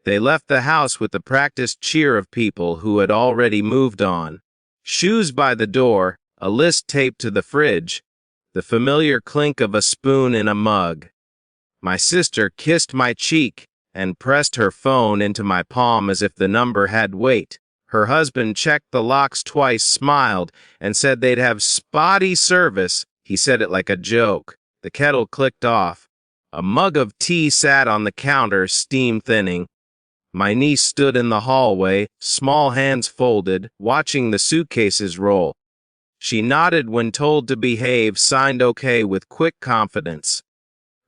They left the house with the practiced cheer of people who had already moved on. Shoes by the door, a list taped to the fridge, the familiar clink of a spoon in a mug. My sister kissed my cheek and pressed her phone into my palm as if the number had weight. Her husband checked the locks twice, smiled, and said they'd have spotty service. He said it like a joke. The kettle clicked off. A mug of tea sat on the counter, steam thinning. My niece stood in the hallway, small hands folded, watching the suitcases roll. She nodded when told to behave, signed okay with quick confidence.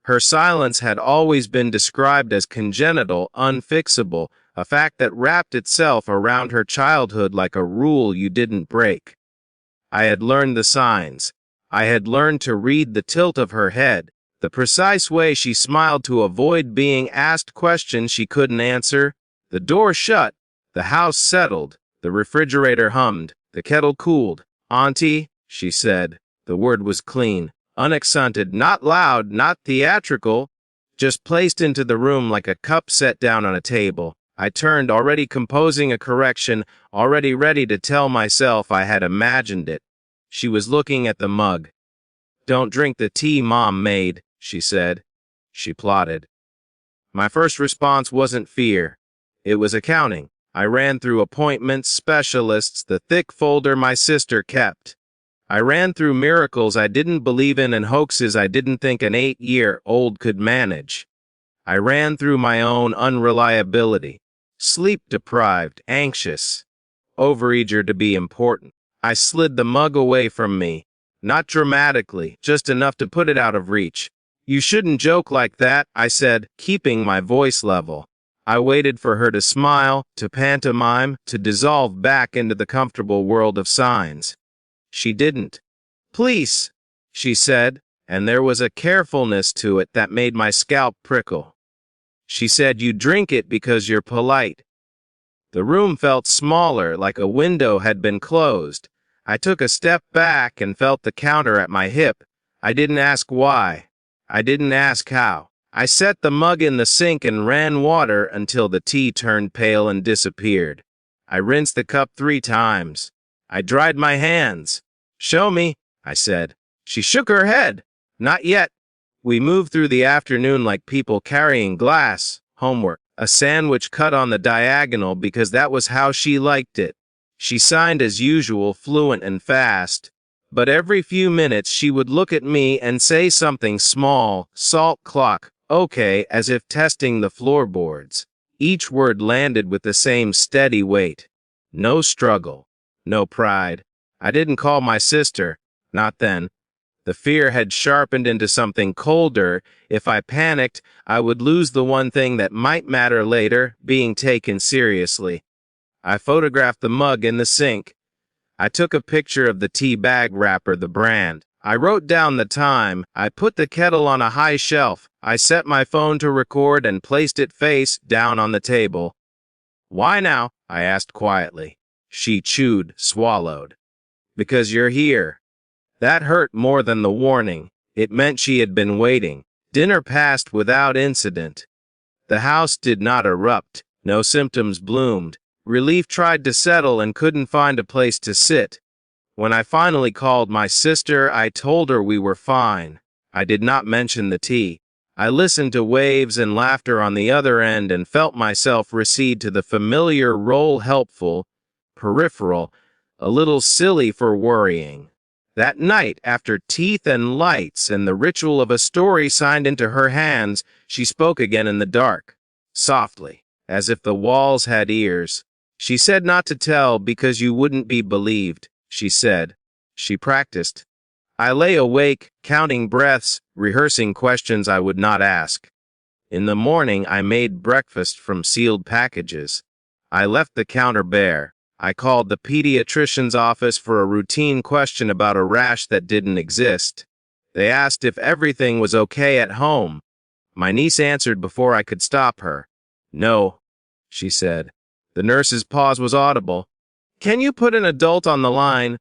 Her silence had always been described as congenital, unfixable, a fact that wrapped itself around her childhood like a rule you didn't break. I had learned the signs. I had learned to read the tilt of her head, the precise way she smiled to avoid being asked questions she couldn't answer. The door shut, the house settled, the refrigerator hummed, the kettle cooled. "Auntie," she said. The word was clean, unaccented, not loud, not theatrical, just placed into the room like a cup set down on a table. I turned, already composing a correction, already ready to tell myself I had imagined it. She was looking at the mug. "Don't drink the tea Mom made," she said. She plotted. My first response wasn't fear. It was accounting. I ran through appointments, specialists, the thick folder my sister kept. I ran through miracles I didn't believe in and hoaxes I didn't think an 8-year-old could manage. I ran through my own unreliability. Sleep-deprived, anxious, overeager to be important. I slid the mug away from me. Not dramatically, just enough to put it out of reach. "You shouldn't joke like that," I said, keeping my voice level. I waited for her to smile, to pantomime, to dissolve back into the comfortable world of signs. She didn't. "Please," she said, and there was a carefulness to it that made my scalp prickle. She said, "You drink it because you're polite." The room felt smaller, like a window had been closed. I took a step back and felt the counter at my hip. I didn't ask why. I didn't ask how. I set the mug in the sink and ran water until the tea turned pale and disappeared. I rinsed the cup 3 times. I dried my hands. "Show me," I said. She shook her head. "Not yet." We moved through the afternoon like people carrying glass, homework, a sandwich cut on the diagonal because that was how she liked it. She signed as usual, fluent and fast, but every few minutes she would look at me and say something small, salt clock, okay, as if testing the floorboards. Each word landed with the same steady weight. No struggle, no pride. I didn't call my sister, not then. The fear had sharpened into something colder. If I panicked, I would lose the one thing that might matter later, being taken seriously. I photographed the mug in the sink. I took a picture of the tea bag wrapper, the brand. I wrote down the time. I put the kettle on a high shelf. I set my phone to record and placed it face down on the table. "Why now?" I asked quietly. She chewed, swallowed. "Because you're here." That hurt more than the warning. It meant she had been waiting. Dinner passed without incident. The house did not erupt. No symptoms bloomed. Relief tried to settle and couldn't find a place to sit. When I finally called my sister, I told her we were fine. I did not mention the tea. I listened to waves and laughter on the other end and felt myself recede to the familiar role, helpful, peripheral, a little silly for worrying. That night, after teeth and lights and the ritual of a story signed into her hands, she spoke again in the dark, softly, as if the walls had ears. She said not to tell because you wouldn't be believed, she said. She practiced. I lay awake, counting breaths, rehearsing questions I would not ask. In the morning, I made breakfast from sealed packages. I left the counter bare. I called the pediatrician's office for a routine question about a rash that didn't exist. They asked if everything was okay at home. My niece answered before I could stop her. "No," she said. The nurse's pause was audible. "Can you put an adult on the line?"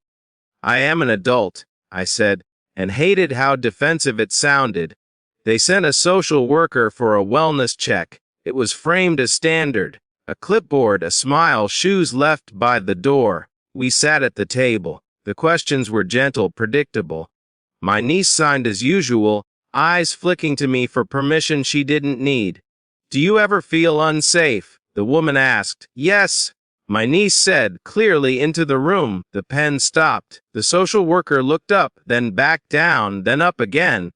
"I am an adult," I said, and hated how defensive it sounded. They sent a social worker for a wellness check. It was framed as standard. A clipboard, a smile, shoes left by the door. We sat at the table. The questions were gentle, predictable. My niece signed as usual, eyes flicking to me for permission she didn't need. "Do you ever feel unsafe?" the woman asked. "Yes," my niece said, clearly into the room. The pen stopped. The social worker looked up, then back down, then up again.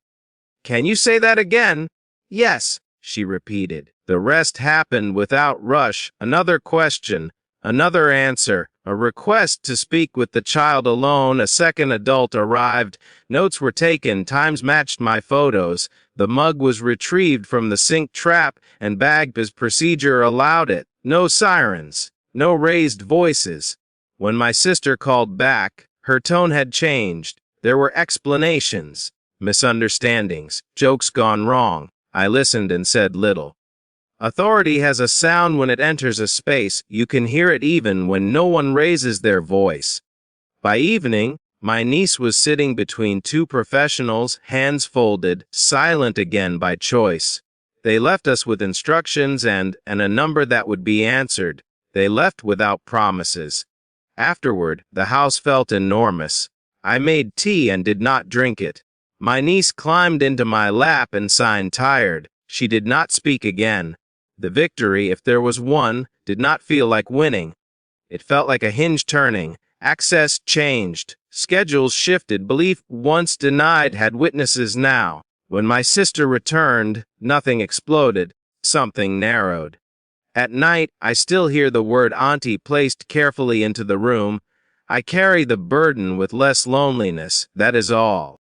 "Can you say that again?" "Yes," she repeated. The rest happened without rush. Another question, another answer, a request to speak with the child alone. A second adult arrived. Notes were taken, times matched my photos. The mug was retrieved from the sink trap and bagged as procedure allowed it. No sirens, no raised voices. When my sister called back, her tone had changed. There were explanations, misunderstandings, jokes gone wrong. I listened and said little. Authority has a sound when it enters a space. You can hear it even when no one raises their voice. By evening, my niece was sitting between two professionals, hands folded, silent again by choice. They left us with instructions and a number that would be answered. They left without promises. Afterward, the house felt enormous. I made tea and did not drink it. My niece climbed into my lap and signed tired. She did not speak again. The victory, if there was one, did not feel like winning. It felt like a hinge turning. Access changed. Schedules shifted. Belief once denied had witnesses now. When my sister returned, nothing exploded. Something narrowed. At night, I still hear the word auntie placed carefully into the room. I carry the burden with less loneliness, that is all.